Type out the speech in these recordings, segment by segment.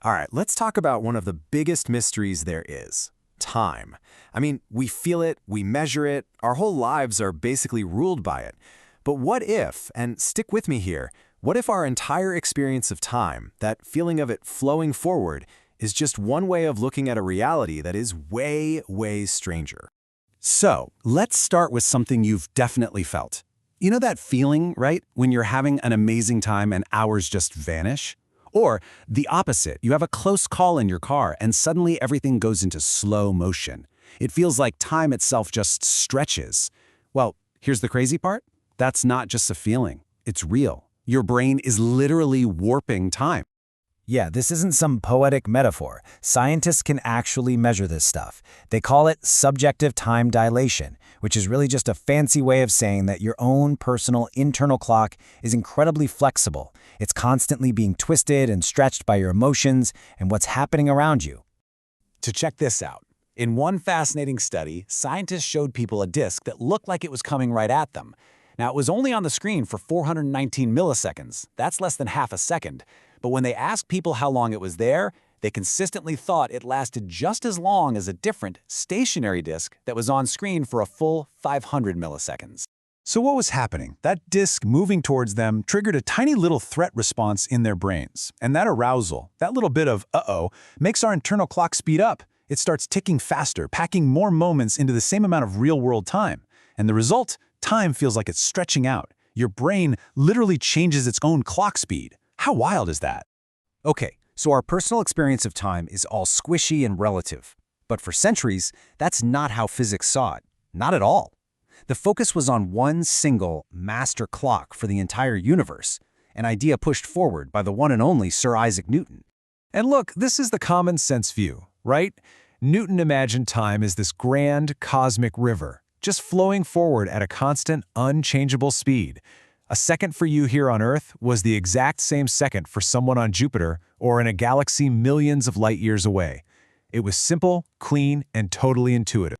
All right, let's talk about one of the biggest mysteries there is, time. I mean, we feel it, we measure it, our whole lives are basically ruled by it. But what if, and stick with me here, what if our entire experience of time, that feeling of it flowing forward, is just one way of looking at a reality that is way, way stranger? So, let's start with something you've definitely felt. You know that feeling, right, when you're having an amazing time and hours just vanish? Or the opposite, you have a close call in your car and suddenly everything goes into slow motion. It feels like time itself just stretches. Well, here's the crazy part. That's not just a feeling. It's real. Your brain is literally warping time. Yeah, this isn't some poetic metaphor. Scientists can actually measure this stuff. They call it subjective time dilation, which is really just a fancy way of saying that your own personal internal clock is incredibly flexible. It's constantly being twisted and stretched by your emotions and what's happening around you. To check this out, in one fascinating study, scientists showed people a disk that looked like it was coming right at them. Now, it was only on the screen for 419 milliseconds. That's less than half a second. But when they asked people how long it was there, they consistently thought it lasted just as long as a different, stationary disk that was on screen for a full 500 milliseconds. So what was happening? That disk moving towards them triggered a tiny little threat response in their brains. And that arousal, that little bit of uh-oh, makes our internal clock speed up. It starts ticking faster, packing more moments into the same amount of real-world time. And the result? Time feels like it's stretching out. Your brain literally changes its own clock speed. How wild is that? Okay, so our personal experience of time is all squishy and relative. But for centuries, that's not how physics saw it. Not at all. The focus was on one single master clock for the entire universe, an idea pushed forward by the one and only Sir Isaac Newton. And look, this is the common sense view, right? Newton imagined time as this grand cosmic river, just flowing forward at a constant, unchangeable speed. A second for you here on Earth was the exact same second for someone on Jupiter or in a galaxy millions of light years away. It was simple, clean, and totally intuitive.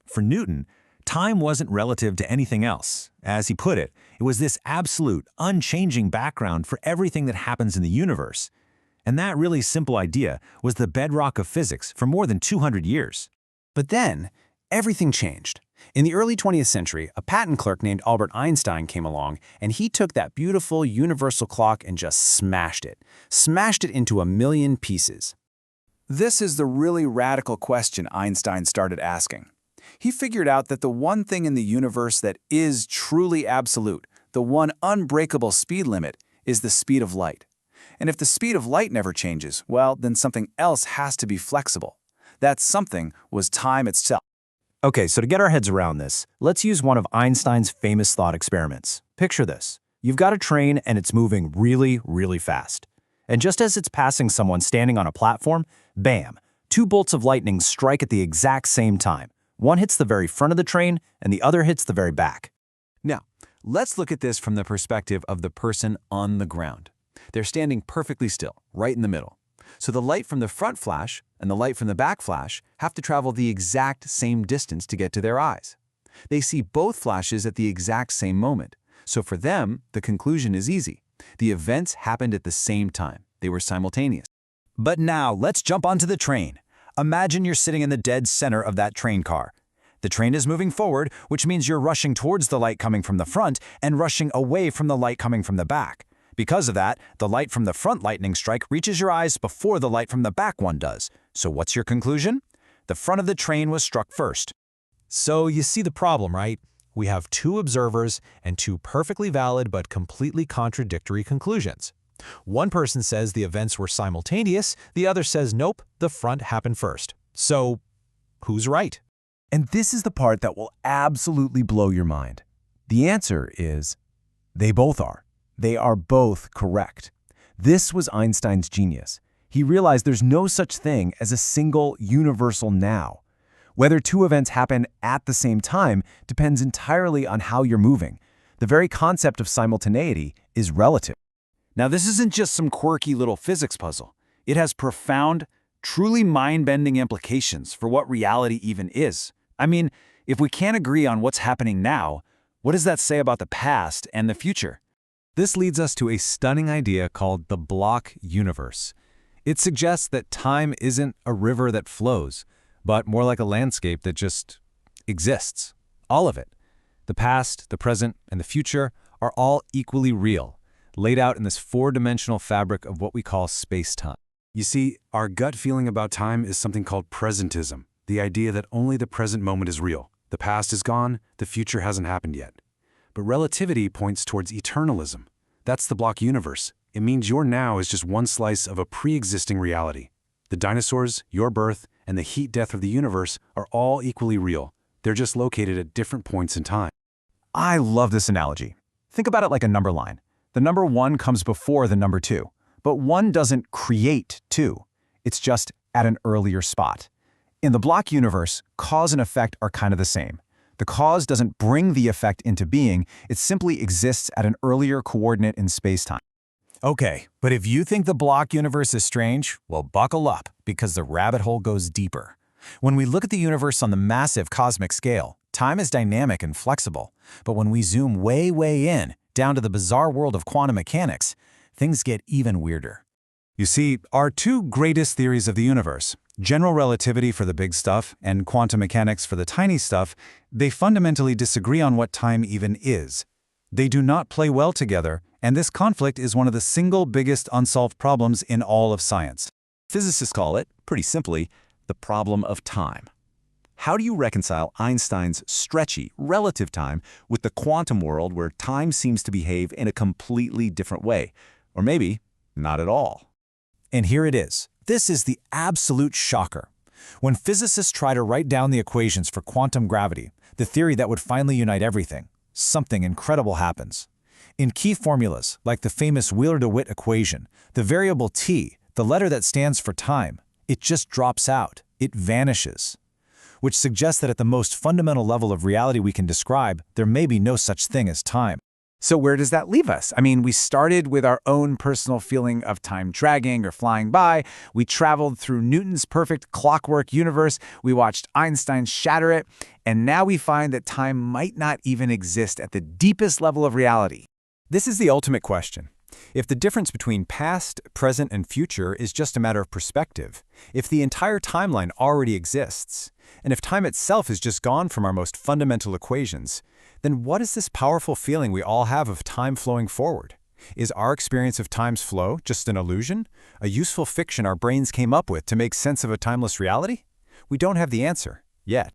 For Newton, time wasn't relative to anything else. As he put it, it was this absolute, unchanging background for everything that happens in the universe. And that really simple idea was the bedrock of physics for more than 200 years. But then, everything changed. In the early 20th century, a patent clerk named Albert Einstein came along, and he took that beautiful universal clock and just smashed it into a million pieces. This is the really radical question Einstein started asking. He figured out that the one thing in the universe that is truly absolute, the one unbreakable speed limit, is the speed of light. And if the speed of light never changes, well, then something else has to be flexible. That something was time itself. Okay, so to get our heads around this, let's use one of Einstein's famous thought experiments. Picture this. You've got a train and it's moving really, really fast. And just as it's passing someone standing on a platform, bam, two bolts of lightning strike at the exact same time. One hits the very front of the train and the other hits the very back. Now, let's look at this from the perspective of the person on the ground. They're standing perfectly still, right in the middle. So the light from the front flash and the light from the back flash have to travel the exact same distance to get to their eyes. They see both flashes at the exact same moment. So for them, the conclusion is easy. The events happened at the same time. They were simultaneous. But now, let's jump onto the train. Imagine you're sitting in the dead center of that train car. The train is moving forward, which means you're rushing towards the light coming from the front and rushing away from the light coming from the back. Because of that, the light from the front lightning strike reaches your eyes before the light from the back one does. So what's your conclusion? The front of the train was struck first. So you see the problem, right? We have two observers and two perfectly valid but completely contradictory conclusions. One person says the events were simultaneous, the other says nope, the front happened first. So, who's right? And this is the part that will absolutely blow your mind. The answer is, they both are. They are both correct. This was Einstein's genius. He realized there's no such thing as a single universal now. Whether two events happen at the same time depends entirely on how you're moving. The very concept of simultaneity is relative. Now, this isn't just some quirky little physics puzzle. It has profound, truly mind-bending implications for what reality even is. I mean, if we can't agree on what's happening now, what does that say about the past and the future? This leads us to a stunning idea called the block universe. It suggests that time isn't a river that flows, but more like a landscape that just exists. All of it. The past, the present, and the future are all equally real, laid out in this four-dimensional fabric of what we call space-time. You see, our gut feeling about time is something called presentism, the idea that only the present moment is real. The past is gone, the future hasn't happened yet. But relativity points towards eternalism. That's the block universe. It means your now is just one slice of a pre-existing reality. The dinosaurs, your birth, and the heat death of the universe are all equally real. They're just located at different points in time. I love this analogy. Think about it like a number line. The number 1 comes before the number 2, but 1 doesn't create 2. It's just at an earlier spot. In the block universe, cause and effect are kind of the same. The cause doesn't bring the effect into being, it simply exists at an earlier coordinate in space-time. Okay, but if you think the block universe is strange, well, buckle up, because the rabbit hole goes deeper. When we look at the universe on the massive cosmic scale, time is dynamic and flexible. But when we zoom way, way in, down to the bizarre world of quantum mechanics, things get even weirder. You see, our two greatest theories of the universe, general relativity for the big stuff and quantum mechanics for the tiny stuff, they fundamentally disagree on what time even is. They do not play well together, and this conflict is one of the single biggest unsolved problems in all of science. Physicists call it, pretty simply, the problem of time. How do you reconcile Einstein's stretchy, relative time with the quantum world where time seems to behave in a completely different way? Or maybe not at all. And here it is. This is the absolute shocker. When physicists try to write down the equations for quantum gravity, the theory that would finally unite everything, something incredible happens. In key formulas, like the famous Wheeler-DeWitt equation, the variable t, the letter that stands for time, it just drops out. It vanishes. Which suggests that at the most fundamental level of reality we can describe, there may be no such thing as time. So where does that leave us? I mean, we started with our own personal feeling of time dragging or flying by. We traveled through Newton's perfect clockwork universe. We watched Einstein shatter it. And now we find that time might not even exist at the deepest level of reality. This is the ultimate question. If the difference between past, present, and future is just a matter of perspective, if the entire timeline already exists, and if time itself is just gone from our most fundamental equations, then what is this powerful feeling we all have of time flowing forward? Is our experience of time's flow just an illusion, a useful fiction our brains came up with to make sense of a timeless reality? We don't have the answer, yet.